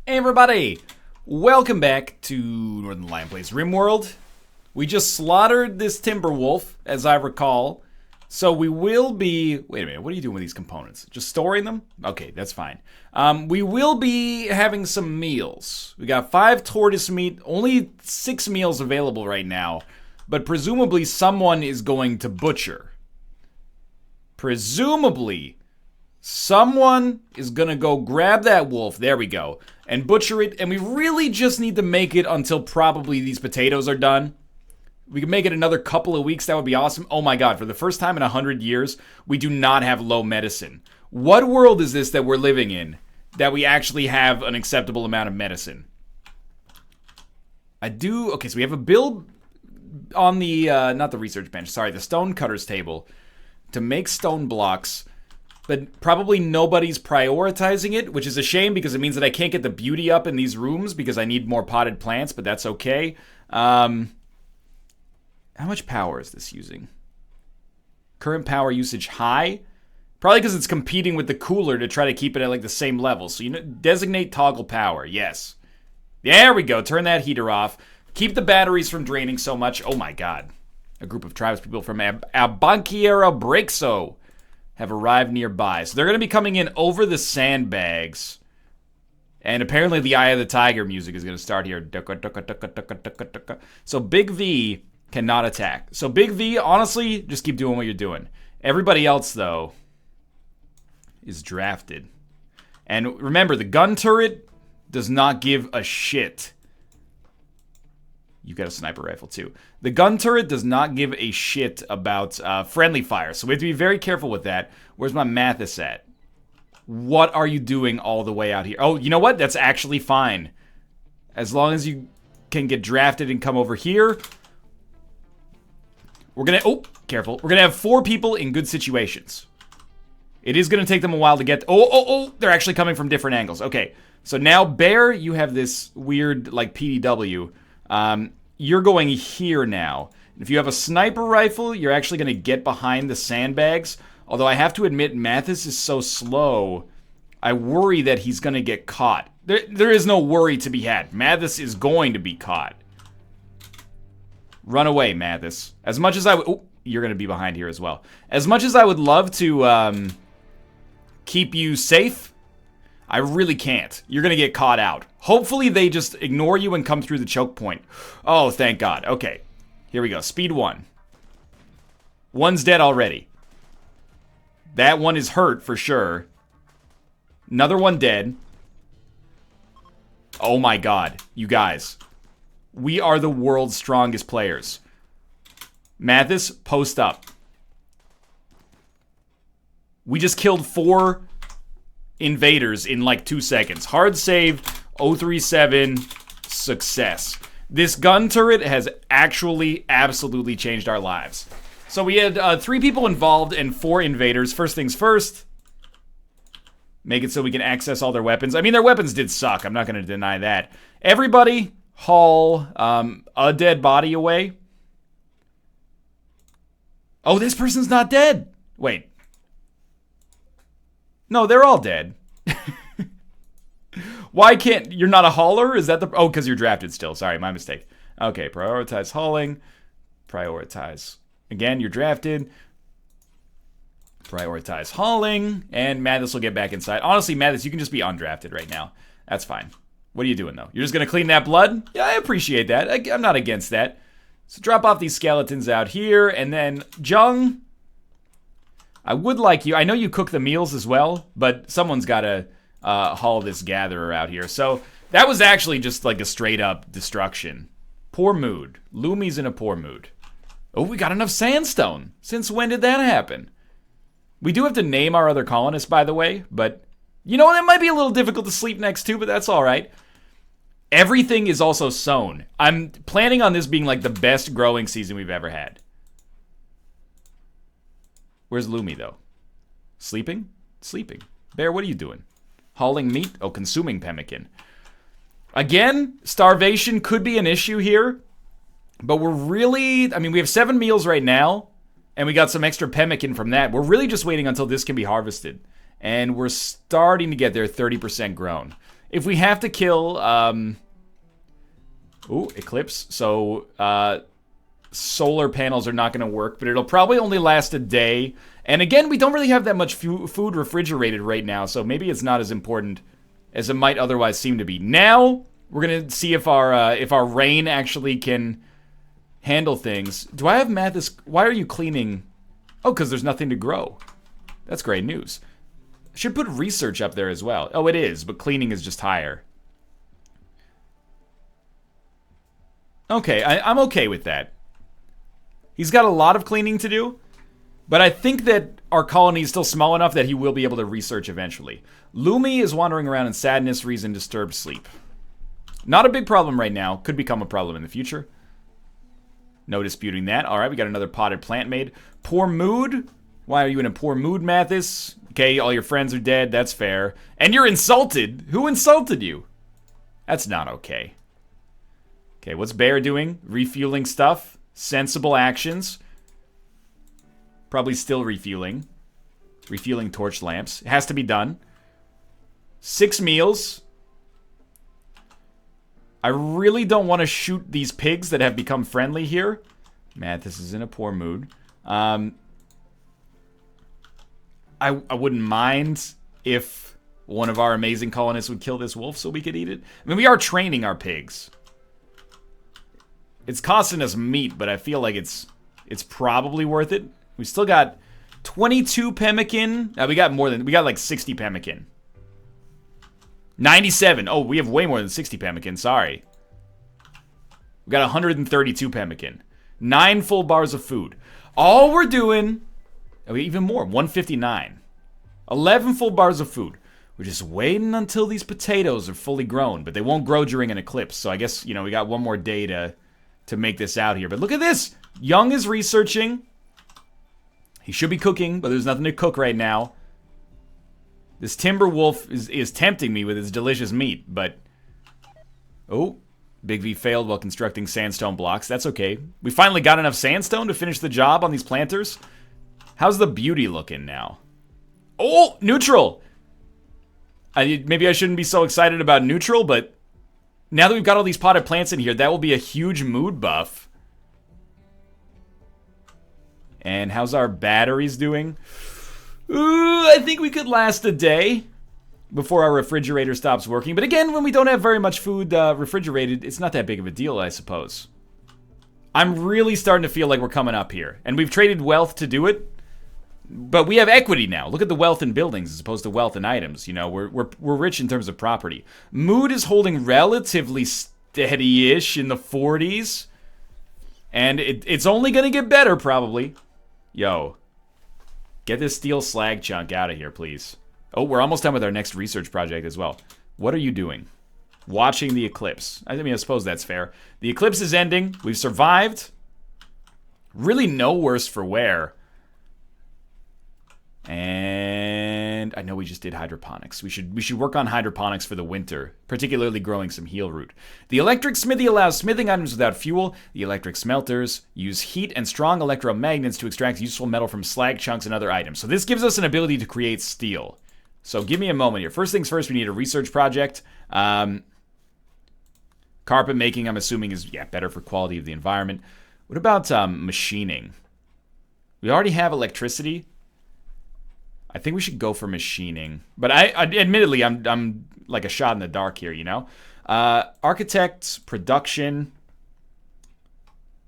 Hey everybody! Welcome back to Northernlion Plays RimWorld. We just slaughtered this timber wolf, as I recall. So we will be... Wait a minute, what are you doing with these components? Just storing them? Okay, that's fine. We will be having some meals. We got 5 tortoise meat, only 6 meals available right now. But presumably someone is going to butcher. Presumably someone is gonna go grab that wolf, there we go, and butcher it, and we really just need to make it until probably these potatoes are done. We can make it another couple of weeks, that would be awesome. Oh my god, for the first time in 100 years, we do not have low medicine. What world is this that we're living in that we actually have an acceptable amount of medicine? Okay, so we have a build on the, not the research bench, sorry, the stone cutter's table to make stone blocks. But probably nobody's prioritizing it, which is a shame because it means that I can't get the beauty up in these rooms because I need more potted plants, but that's okay. How much power is this using? Current power usage high? Probably because it's competing with the cooler to try to keep it at like the same level. So designate toggle power, yes. There we go, turn that heater off. Keep the batteries from draining so much. Oh my god. A group of tribespeople from Abankiera Brexo have arrived nearby. So they're going to be coming in over the sandbags. And apparently the Eye of the Tiger music is going to start here. So Big V cannot attack. So Big V, honestly, just keep doing what you're doing. Everybody else, though, is drafted. And remember, the gun turret does not give a shit. You got a sniper rifle, too. The gun turret does not give a shit about friendly fire, so we have to be very careful with that. Where's my Mathis at? What are you doing all the way out here? Oh, you know what? That's actually fine. As long as you can get drafted and come over here. We're gonna... Oh, careful. We're gonna have 4 people in good situations. It is gonna take them a while to get... Oh, they're actually coming from different angles. Okay, so now, Bear, you have this weird, like, PDW. You're going here now. If you have a sniper rifle, you're actually going to get behind the sandbags. Although I have to admit, Mathis is so slow, I worry that he's going to get caught. There is no worry to be had. Mathis is going to be caught. Run away, Mathis. As much as I would... Oh, you're going to be behind here as well. As much as I would love to keep you safe, I really can't. You're going to get caught out. Hopefully they just ignore you and come through the choke point. Oh, thank God. Okay. Here we go. Speed 1. One's dead already. That one is hurt for sure. Another one dead. Oh my God. You guys. We are the world's strongest players. Mathis, post up. We just killed 4 invaders in like 2 seconds. Hard save, 037, success. This gun turret has actually absolutely changed our lives. So we had 3 people involved and 4 invaders. First things first, make it so we can access all their weapons. I mean, their weapons did suck. I'm not going to deny that. Everybody haul a dead body away. Oh, this person's not dead. Wait. No, they're all dead. Why can't... You're not a hauler? Is that the... Oh, because you're drafted still. Sorry, my mistake. Okay, prioritize hauling. Prioritize. Again, you're drafted. Prioritize hauling. And Mathis will get back inside. Honestly, Mathis, you can just be undrafted right now. That's fine. What are you doing, though? You're just going to clean that blood? Yeah, I appreciate that. I'm not against that. So drop off these skeletons out here. And then, Jung... I would like you... I know you cook the meals as well, but someone's got to haul this gatherer out here. So that was actually just like a straight-up destruction. Poor mood. Lumi's in a poor mood. Oh, we got enough sandstone. Since when did that happen? We do have to name our other colonists, by the way, but... You know, that might be a little difficult to sleep next to, but that's all right. Everything is also sown. I'm planning on this being like the best growing season we've ever had. Where's Lumi, though? Sleeping? Sleeping. Bear, what are you doing? Hauling meat? Oh, consuming pemmican. Again, starvation could be an issue here. But we're really... I mean, we have 7 meals right now. And we got some extra pemmican from that. We're really just waiting until this can be harvested. And we're starting to get there 30% grown. If we have to kill, ooh, eclipse. So, solar panels are not going to work, but it'll probably only last a day. And again, we don't really have that much food refrigerated right now, so maybe it's not as important as it might otherwise seem to be. Now, we're going to see if our rain actually can handle things. Do I have Mathis? Why are you cleaning? Oh, because there's nothing to grow. That's great news. I should put research up there as well. Oh, it is, but cleaning is just higher. Okay, I'm okay with that. He's got a lot of cleaning to do, but I think that our colony is still small enough that he will be able to research eventually. Lumi is wandering around in sadness, reason, disturbed sleep. Not a big problem right now. Could become a problem in the future. No disputing that. All right, we got another potted plant made. Poor mood? Why are you in a poor mood, Mathis? Okay, all your friends are dead. That's fair. And you're insulted? Who insulted you? That's not okay. Okay, what's Bear doing? Refueling stuff. Sensible actions. Probably still refueling. Refueling torch lamps. It has to be done. 6 meals. I really don't want to shoot these pigs that have become friendly here. Mathis is in a poor mood. I wouldn't mind if one of our amazing colonists would kill this wolf so we could eat it. I mean, we are training our pigs. It's costing us meat, but I feel like it's probably worth it. We still got 22 pemmican. We got like 60 pemmican. 97. Oh, we have way more than 60 pemmican. Sorry. We got 132 pemmican. 9 full bars of food. All we're doing... Oh, even more. 159. 11 full bars of food. We're just waiting until these potatoes are fully grown. But they won't grow during an eclipse. So I guess, we got one more day to make this out here. But look at this. Young is researching. He should be cooking, but there's nothing to cook right now. This timber wolf is tempting me with his delicious meat, but... Oh, Big V failed while constructing sandstone blocks. That's okay. We finally got enough sandstone to finish the job on these planters. How's the beauty looking now? Oh, neutral! Maybe I shouldn't be so excited about neutral, but... Now that we've got all these potted plants in here, that will be a huge mood buff. And how's our batteries doing? Ooh, I think we could last a day before our refrigerator stops working. But again, when we don't have very much food refrigerated, it's not that big of a deal, I suppose. I'm really starting to feel like we're coming up here. And we've traded wealth to do it. But we have equity now. Look at the wealth in buildings as opposed to wealth in items. We're rich in terms of property. Mood is holding relatively steady-ish in the 40s. And it's only going to get better, probably. Yo. Get this steel slag chunk out of here, please. Oh, we're almost done with our next research project as well. What are you doing? Watching the eclipse. I mean, I suppose that's fair. The eclipse is ending. We've survived. Really no worse for wear. And I know we just did hydroponics. We should work on hydroponics for the winter, particularly growing some heel root. The electric smithy allows smithing items without fuel. The electric smelters use heat and strong electromagnets to extract useful metal from slag chunks and other items. So this gives us an ability to create steel. So give me a moment here. First things first, we need a research project. Carpet making, I'm assuming, is better for quality of the environment. What about machining? We already have electricity. I think we should go for machining. But I admittedly, I'm like a shot in the dark here, Architect, production.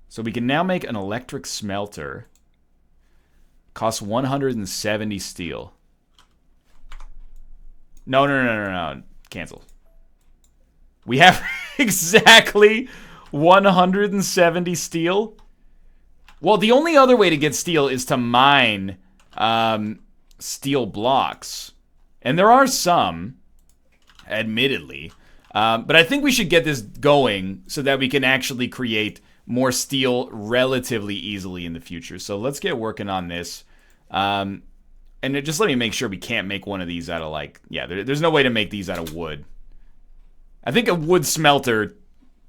So we can now make an electric smelter. Costs 170 steel. No. Cancel. We have exactly 170 steel. Well, the only other way to get steel is to mine... steel blocks. And there are some, admittedly. But I think we should get this going so that we can actually create more steel relatively easily in the future. So let's get working on this. And just let me make sure we can't make one of these out of there's no way to make these out of wood. I think a wood smelter,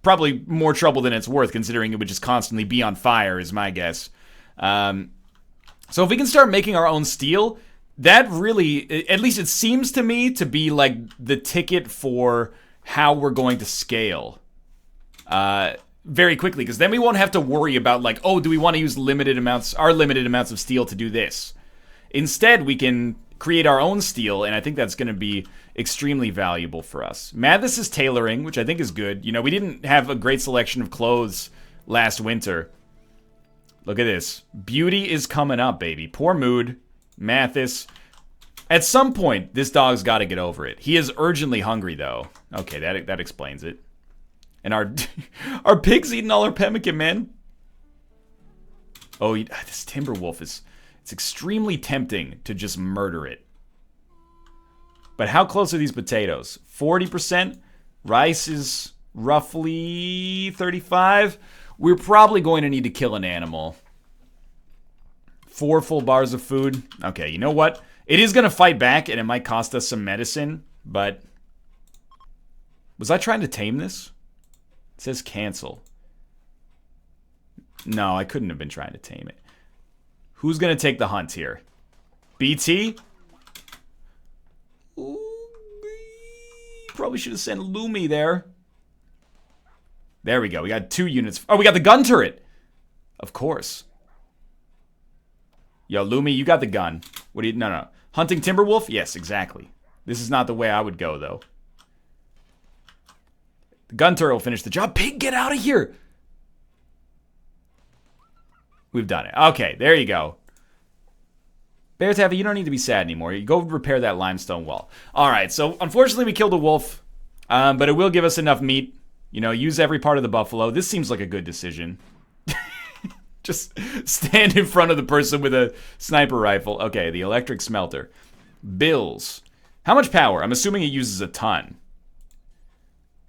probably more trouble than it's worth considering it would just constantly be on fire is my guess. So if we can start making our own steel... that really, at least it seems to me to be like the ticket for how we're going to scale very quickly, because then we won't have to worry about like, oh, do we want to use limited amounts of steel to do this? Instead, we can create our own steel, and I think that's going to be extremely valuable for us. Mathis is tailoring, which I think is good. You know, we didn't have a great selection of clothes last winter. Look at this. Beauty is coming up, baby. Poor mood. Mathis. At some point, this dog's got to get over it. He is urgently hungry, though. Okay, that explains it. And our pig's eating all our pemmican, man. Oh, this timber wolf is... It's extremely tempting to just murder it. But how close are these potatoes? 40%. Rice is roughly 35. We're probably going to need to kill an animal. 4 full bars of food. Okay, you know what? It is going to fight back, and it might cost us some medicine, but... Was I trying to tame this? It says cancel. No, I couldn't have been trying to tame it. Who's going to take the hunt here? BT? Ooh, probably should have sent Lumi there. There we go. We got 2 units. Oh, we got the gun turret. Of course. Yo, Lumi, you got the gun. What do you... No. Hunting Timberwolf? Yes, exactly. This is not the way I would go, though. The gun turret will finish the job. Pig, get out of here! We've done it. Okay, there you go. Bear Taffy, you don't need to be sad anymore. You go repair that limestone wall. Alright, so unfortunately we killed a wolf. But it will give us enough meat. You know, use every part of the buffalo. This seems like a good decision. Just stand in front of the person with a sniper rifle. Okay, the electric smelter. Bills. How much power? I'm assuming it uses a ton.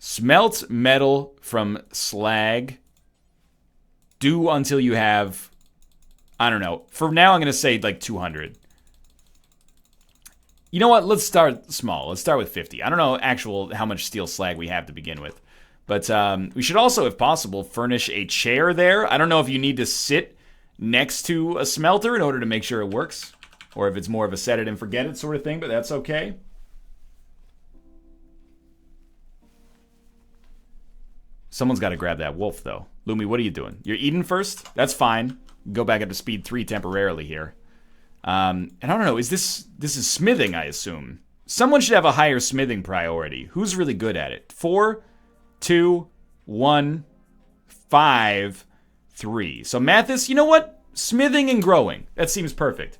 Smelt metal from slag. Do until you have... I don't know. For now, I'm going to say like 200. You know what? Let's start small. Let's start with 50. I don't know how much steel slag we have to begin with. But we should also, if possible, furnish a chair there. I don't know if you need to sit next to a smelter in order to make sure it works. Or if it's more of a set it and forget it sort of thing, but that's okay. Someone's got to grab that wolf, though. Lumi, what are you doing? You're eating first? That's fine. Go back up to speed 3 temporarily here. And I don't know, this is smithing, I assume. Someone should have a higher smithing priority. Who's really good at it? 4, 2, 1, 5, 3. So Mathis, you know what? Smithing and growing. That seems perfect.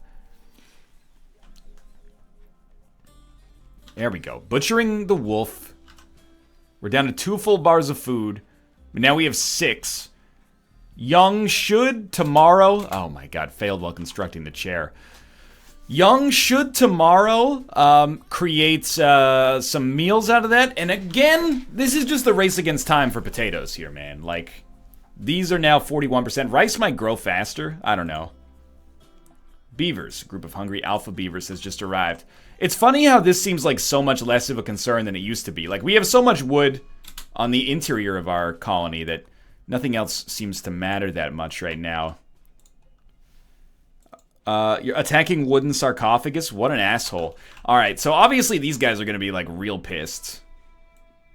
There we go. Butchering the wolf. We're down to 2 full bars of food. But now we have 6. Young should tomorrow... Oh my god, failed while constructing the chair. Young should tomorrow create some meals out of that. And again, this is just the race against time for potatoes here, man. Like, these are now 41%. Rice might grow faster. I don't know. Beavers. A group of hungry alpha beavers has just arrived. It's funny how this seems like so much less of a concern than it used to be. Like, we have so much wood on the interior of our colony that nothing else seems to matter that much right now. You're attacking wooden sarcophagus? What an asshole. Alright, so obviously these guys are going to be, like, real pissed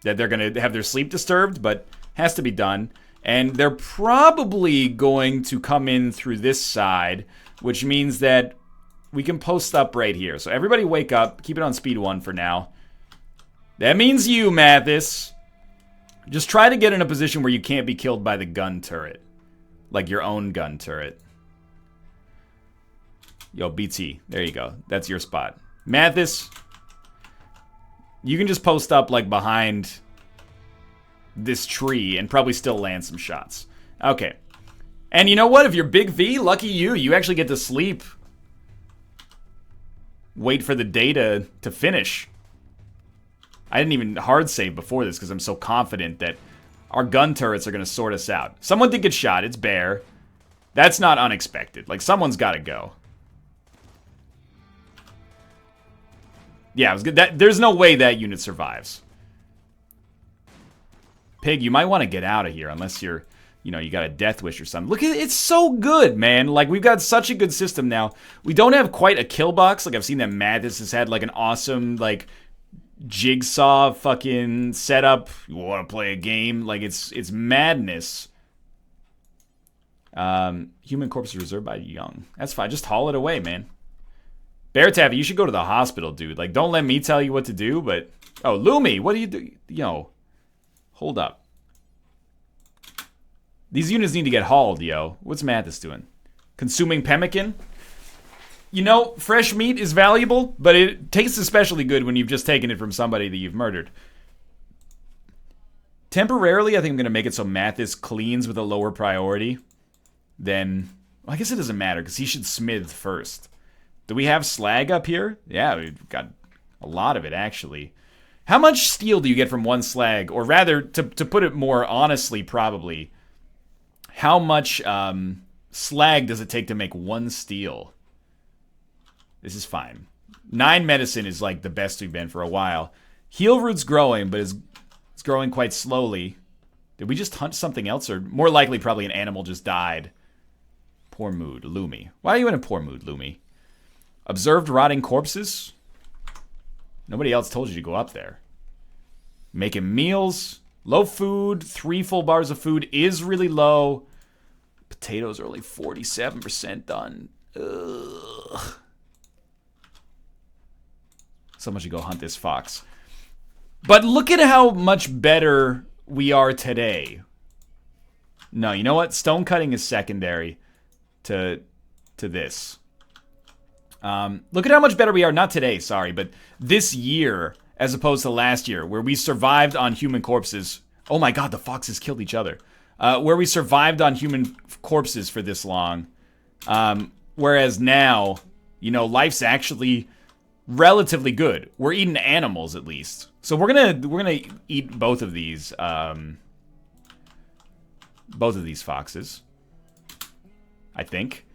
that they're going to have their sleep disturbed, but has to be done. And they're probably going to come in through this side, which means that we can post up right here. So everybody wake up. Keep it on speed 1 for now. That means you, Mathis. Just try to get in a position where you can't be killed by the gun turret. Like your own gun turret. Yo, BT. There you go. That's your spot. Mathis, you can just post up like behind this tree and probably still land some shots. Okay. And you know what? If you're Big V, lucky you. You actually get to sleep. Wait for the data to finish. I didn't even hard save before this because I'm so confident that our gun turrets are going to sort us out. Someone did get shot. It's Bear. That's not unexpected. Like, someone's got to go. Yeah, it was good. There's no way that unit survives. Pig, you might want to get out of here unless you're you know, you got a death wish or something. Look at it, it's so good, man. Like, we've got such a good system now. We don't have quite a kill box. Like, I've seen that Mathis has had, like, an awesome, like, jigsaw fucking setup. You want to play a game? Like, it's madness. Human corpse reserved by young. That's fine. Just haul it away, man. Bear Taffy, you should go to the hospital, dude. Like, don't let me tell you what to do, but... Oh, Lumi, what do you do? Yo, hold up. These units need to get hauled, yo. What's Mathis doing? Consuming pemmican? You know, fresh meat is valuable, but it tastes especially good when you've just taken it from somebody that you've murdered. Temporarily, I think I'm going to make it so Mathis cleans with a lower priority. Then, well, I guess it doesn't matter, because he should smith first. Do we have slag up here? Yeah, we've got a lot of it, actually. How much steel do you get from one slag? Or rather, to put it more honestly, probably... How much slag does it take to make one steel? This is fine. 9 medicine is like the best we've been for a while. Heal root's growing, but it's growing quite slowly. Did we just hunt something else? Or more likely, probably an animal just died. Poor mood, Lumi. Why are you in a poor mood, Lumi? Observed rotting corpses? Nobody else told you to go up there. Making meals... Low food, 3 full bars of food is really low. Potatoes are only 47% done. Ugh. Someone should go hunt this fox. But look at how much better we are today. No, you know what? Stone cutting is secondary to this. Look at how much better we are. Not today, sorry, but this year... As opposed to last year, where we survived on human corpses. Oh my god, the foxes killed each other. Where we survived on human corpses for this long. Whereas now, you know, life's actually relatively good. We're eating animals, at least. So we're gonna eat both of these foxes. I think.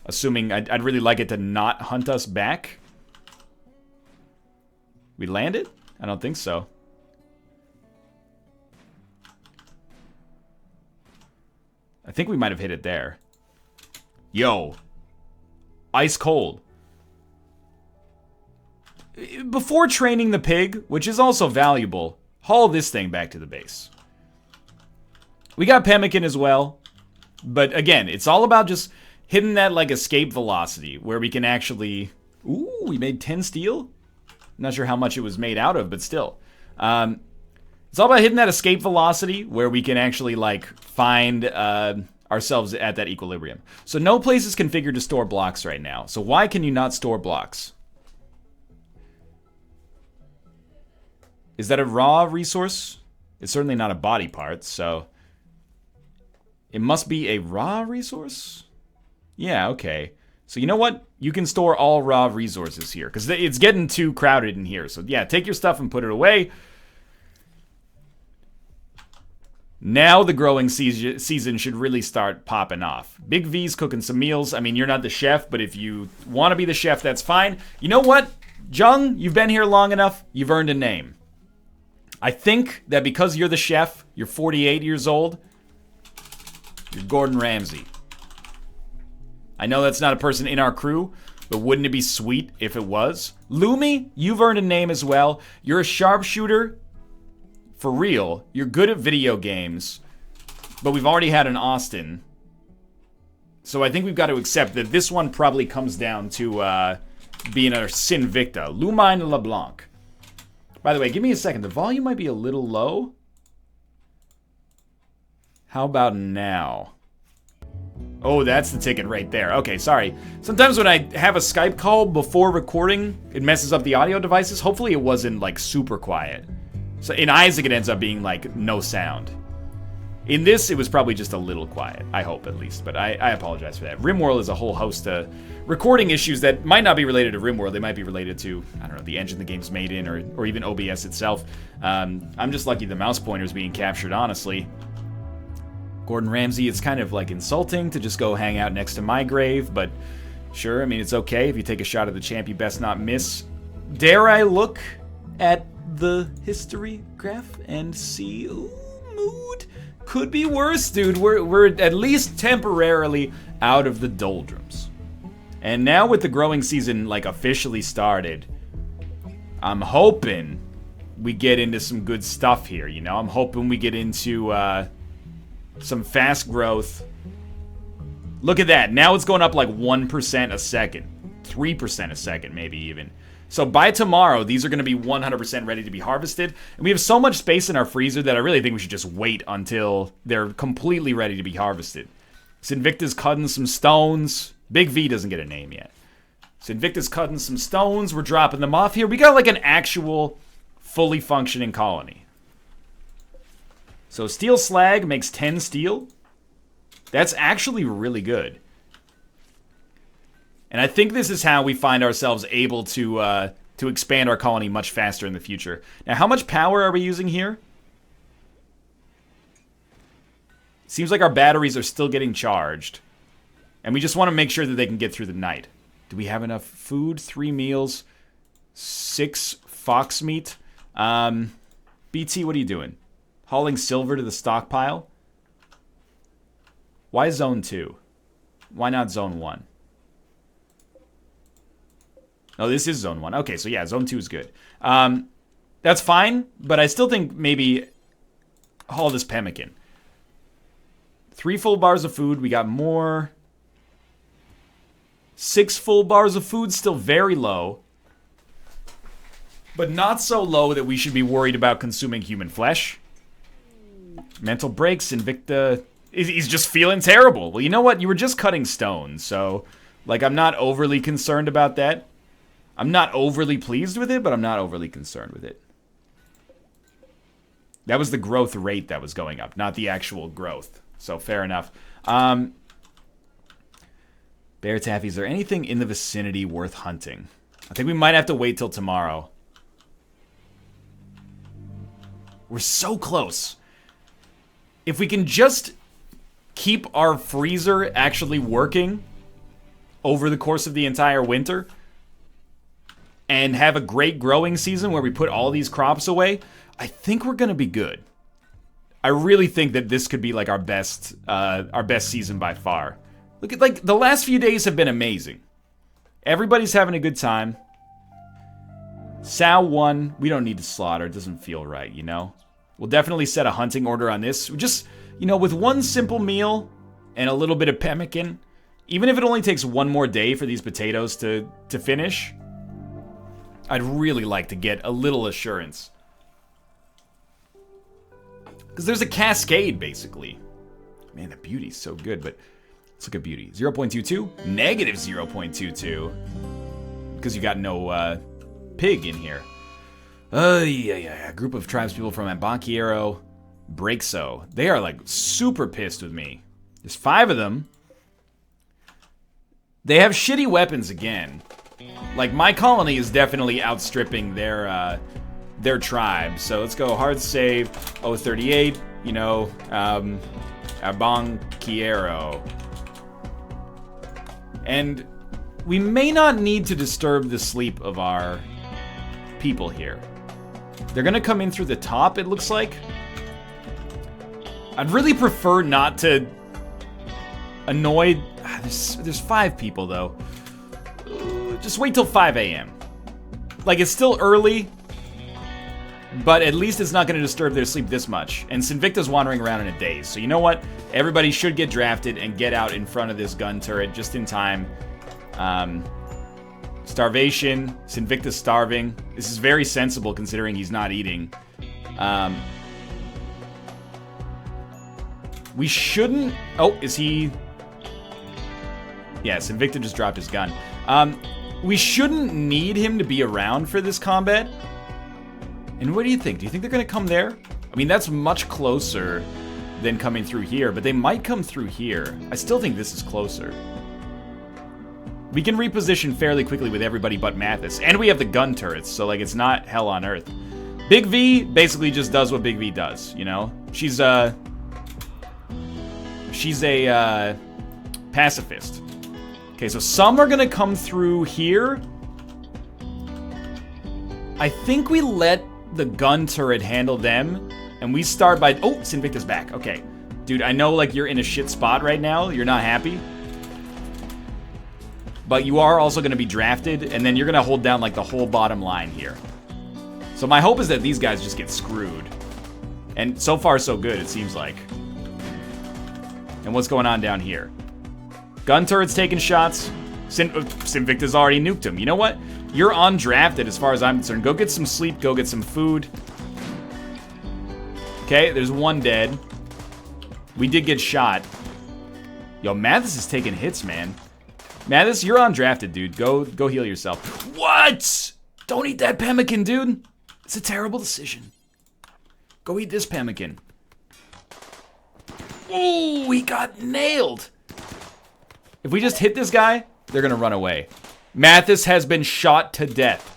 Assuming I'd really like it to not hunt us back. We landed? I don't think so. I think we might have hit it there. Yo. Ice cold. Before training the pig, which is also valuable, haul this thing back to the base. We got pemmican as well. But again, it's all about just hitting that like escape velocity where we can actually... Ooh, we made 10 steel? Not sure how much it was made out of, but still. It's all about hitting that escape velocity where we can actually, like, find ourselves at that equilibrium. So no place is configured to store blocks right now. So why can you not store blocks? Is that a raw resource? It's certainly not a body part, so... It must be a raw resource? Yeah, okay. So you know what? You can store all raw resources here, because it's getting too crowded in here. So yeah, take your stuff and put it away. Now the growing season should really start popping off. Big V's cooking some meals. I mean, you're not the chef, but if you want to be the chef, that's fine. You know what? Jung, you've been here long enough. You've earned a name. I think that because you're the chef, you're 48 years old, you're Gordon Ramsay. I know that's not a person in our crew, but wouldn't it be sweet if it was? Lumi, you've earned a name as well. You're a sharpshooter. For real. You're good at video games. But we've already had an Austin. So I think we've got to accept that this one probably comes down to being our Sinvicta. Lumine LeBlanc. By the way, give me a second. The volume might be a little low. How about now? Oh, that's the ticket right there. Okay, sorry. Sometimes when I have a Skype call before recording, it messes up the audio devices. Hopefully it wasn't, like, super quiet. So in Isaac, it ends up being, like, no sound. In this, it was probably just a little quiet. I hope, at least. But I apologize for that. RimWorld is a whole host of recording issues that might not be related to RimWorld. They might be related to, I don't know, the engine the game's made in, or even OBS itself. I'm just lucky the mouse pointer's being captured, honestly. Gordon Ramsay, it's kind of, like, insulting to just go hang out next to my grave, but sure, I mean, it's okay. If you take a shot at the champ, you best not miss. Dare I look at the history graph and see... Ooh, mood could be worse, dude. We're at least temporarily out of the doldrums. And now with the growing season, like, officially started, I'm hoping we get into some good stuff here, you know? I'm hoping we get into some fast growth. Look at that. Now it's going up like 1% a second. 3% a second, maybe even. So by tomorrow, these are going to be 100% ready to be harvested. And we have so much space in our freezer that I really think we should just wait until they're completely ready to be harvested. Sinvicta's cutting some stones. Big V doesn't get a name yet. Sinvicta's cutting some stones. We're dropping them off here. We got like an actual fully functioning colony. So steel slag makes 10 steel. That's actually really good. And I think this is how we find ourselves able to expand our colony much faster in the future. Now, how much power are we using here? Seems like our batteries are still getting charged. And we just want to make sure that they can get through the night. Do we have enough food? 3 meals. 6 fox meat. BT, what are you doing? Hauling silver to the stockpile? Why zone 2? Why not zone 1? Oh, this is zone 1. Okay, so yeah, zone 2 is good. That's fine, but I still think maybe haul this pemmican. 3 full bars of food. We got more. 6 full bars of food, still very low. But not so low that we should be worried about consuming human flesh. Mental breaks, Invicta. He's just feeling terrible. Well, you know what? You were just cutting stone, so, like, I'm not overly concerned about that. I'm not overly pleased with it, but I'm not overly concerned with it. That was the growth rate that was going up, not the actual growth. So, fair enough. Bear Taffy, is there anything in the vicinity worth hunting? I think we might have to wait till tomorrow. We're so close. If we can just keep our freezer actually working over the course of the entire winter and have a great growing season where we put all these crops away, I think we're going to be good. I really think that this could be like our best season by far. Look at, like, the last few days have been amazing. Everybody's having a good time. Sow 1, we don't need to slaughter. It doesn't feel right, you know? We'll definitely set a hunting order on this. Just, you know, with one simple meal and a little bit of pemmican, even if it only takes one more day for these potatoes to finish, I'd really like to get a little assurance. Because there's a cascade, basically. Man, the beauty's so good, but let's look at beauty. 0.22, negative 0.22. Because you got no pig in here. Yeah. A group of tribespeople from Abanquiero, Breakso. They are, like, super pissed with me. There's 5 of them. They have shitty weapons again. Like, my colony is definitely outstripping their tribe. So let's go hard save. 038, you know, Abanquiero. And we may not need to disturb the sleep of our people here. They're gonna come in through the top, it looks like. I'd really prefer not to annoy... There's 5 people, though. Just wait till 5 a.m. Like, it's still early, but at least it's not going to disturb their sleep this much. And Sinvicta's wandering around in a daze. So you know what? Everybody should get drafted and get out in front of this gun turret just in time. Starvation. Sinvicta's starving. This is very sensible considering he's not eating. We shouldn't... Oh, is he... Yes, Sinvicta just dropped his gun. We shouldn't need him to be around for this combat. And what do you think? Do you think they're going to come there? I mean, that's much closer than coming through here, but they might come through here. I still think this is closer. We can reposition fairly quickly with everybody but Mathis. And we have the gun turrets, so, like, it's not hell on earth. Big V basically just does what Big V does, you know? She's a pacifist. Okay, so some are gonna come through here. I think we let the gun turret handle them, And we start by... Oh, Sinvicta's back. Okay. Dude, I know, like, you're in a shit spot right now. You're not happy. But you are also going to be drafted, and then you're going to hold down, like, the whole bottom line here. So my hope is that these guys just get screwed. And so far, so good, it seems like. And what's going on down here? Gun turret's taking shots. Sinvicta's already nuked him. You know what? You're undrafted as far as I'm concerned. Go get some sleep. Go get some food. Okay, there's one dead. We did get shot. Yo, Mathis is taking hits, man. Mathis, you're undrafted, dude. Go heal yourself. What? Don't eat that pemmican, dude. It's a terrible decision. Go eat this pemmican. Oh, he got nailed. If we just hit this guy, they're gonna run away. Mathis has been shot to death.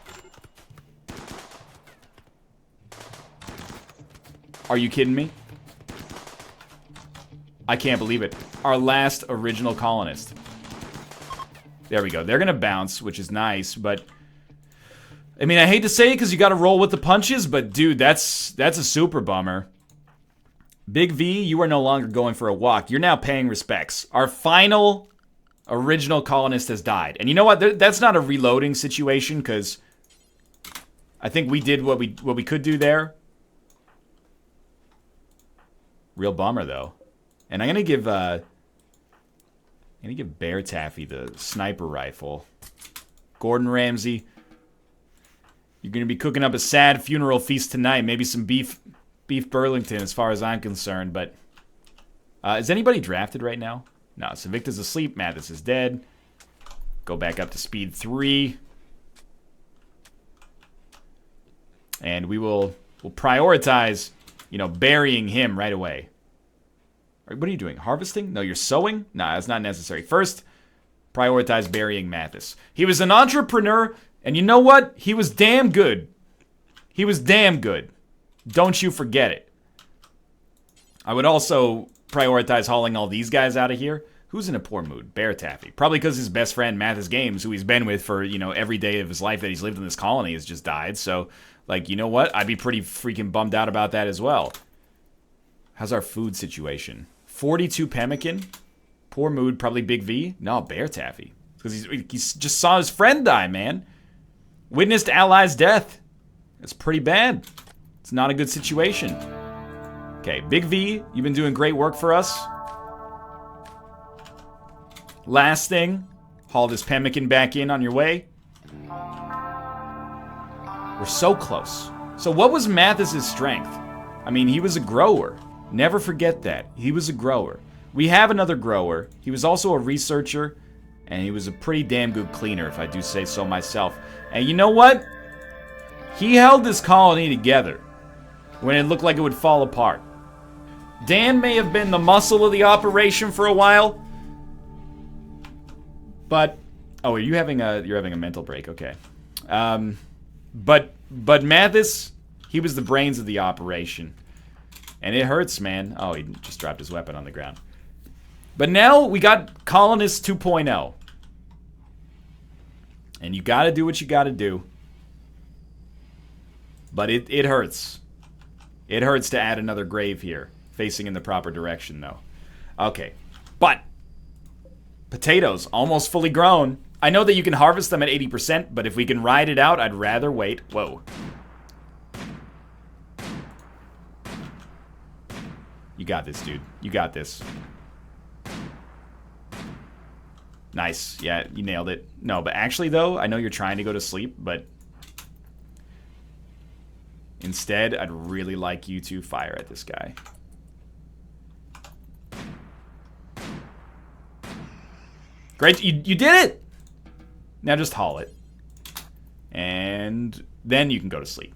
Are you kidding me? I can't believe it. Our last original colonist. There we go. They're gonna bounce, which is nice, but... I mean, I hate to say it because you gotta roll with the punches, but dude, that's a super bummer. Big V, you are no longer going for a walk. You're now paying respects. Our final original colonist has died. And you know what? That's not a reloading situation, because I think we did what we could do there. Real bummer, though. And I'm gonna give Bear Taffy the sniper rifle. Gordon Ramsay, you're gonna be cooking up a sad funeral feast tonight. Maybe some beef Burlington, as far as I'm concerned. But is anybody drafted right now? No. Sinvicta's asleep. Mathis is dead. Go back up to speed 3, and we'll prioritize, you know, burying him right away. What are you doing? Harvesting? No, you're sowing? Nah, that's not necessary. First, prioritize burying Mathis. He was an entrepreneur, and you know what? He was damn good. He was damn good. Don't you forget it. I would also prioritize hauling all these guys out of here. Who's in a poor mood? Bear Taffy. Probably because his best friend, Mathis Games, who he's been with for, you know, every day of his life that he's lived in this colony, has just died. So, like, you know what? I'd be pretty freaking bummed out about that as well. How's our food situation? 42 pemmican. Poor mood. Probably Big V. No, Bear Taffy. Because he just saw his friend die, man. Witnessed ally's death. It's pretty bad. It's not a good situation. Okay, Big V, you've been doing great work for us. Last thing, haul this pemmican back in on your way. We're so close. So what was Mathis's strength? I mean, he was a grower. Never forget that. He was a grower. We have another grower. He was also a researcher, and he was a pretty damn good cleaner, if I do say so myself. And you know what? He held this colony together when it looked like it would fall apart. Dan may have been the muscle of the operation for a while, but oh, you're having a mental break, okay. But Mathis, he was the brains of the operation, and it hurts, man. Oh, he just dropped his weapon on the ground. But now we got Colonist 2.0, and you got to do what you got to do. But it hurts. It hurts to add another grave here. Facing in the proper direction, though. Okay. But potatoes, almost fully grown. I know that you can harvest them at 80%, but if we can ride it out, I'd rather wait. Whoa. You got this, dude. You got this. Nice. Yeah, you nailed it. No, but actually, though, I know you're trying to go to sleep, but instead, I'd really like you to fire at this guy. Great, you did it! Now just haul it. And then you can go to sleep.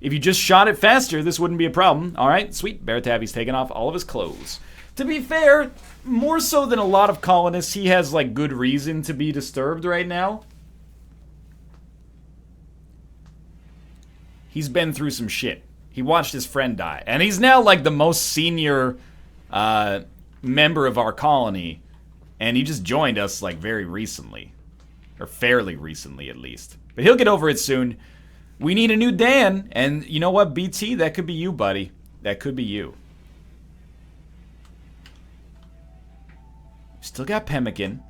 If you just shot it faster, this wouldn't be a problem. Alright, sweet. Bear Taffy's taken off all of his clothes. To be fair, more so than a lot of colonists, he has, like, good reason to be disturbed right now. He's been through some shit. He watched his friend die. And he's now, like, the most senior member of our colony. And he just joined us, like, very recently. Or fairly recently, at least. But he'll get over it soon. We need a new Dan. And you know what, BT? That could be you, buddy. That could be you. Still got pemmican.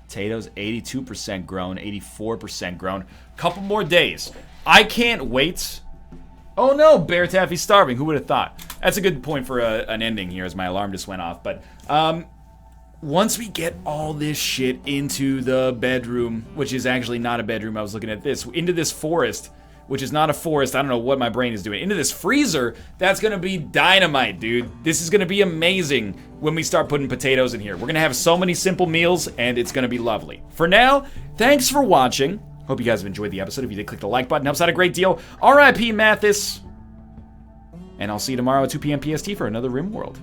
Potatoes, 82% grown, 84% grown. Couple more days. I can't wait. Oh no, Bear Taffy's starving. Who would have thought? That's a good point for an ending here as my alarm just went off. But once we get all this shit into the bedroom, which is actually not a bedroom, I was looking at this, into this forest, which is not a forest, I don't know what my brain is doing, into this freezer, that's gonna be dynamite, dude. This is gonna be amazing when we start putting potatoes in here. We're gonna have so many simple meals, and it's gonna be lovely. For now, thanks for watching. Hope you guys have enjoyed the episode. If you did, click the like button, helps out a great deal. R.I.P. Mathis. And I'll see you tomorrow at 2 p.m. PST for another RimWorld.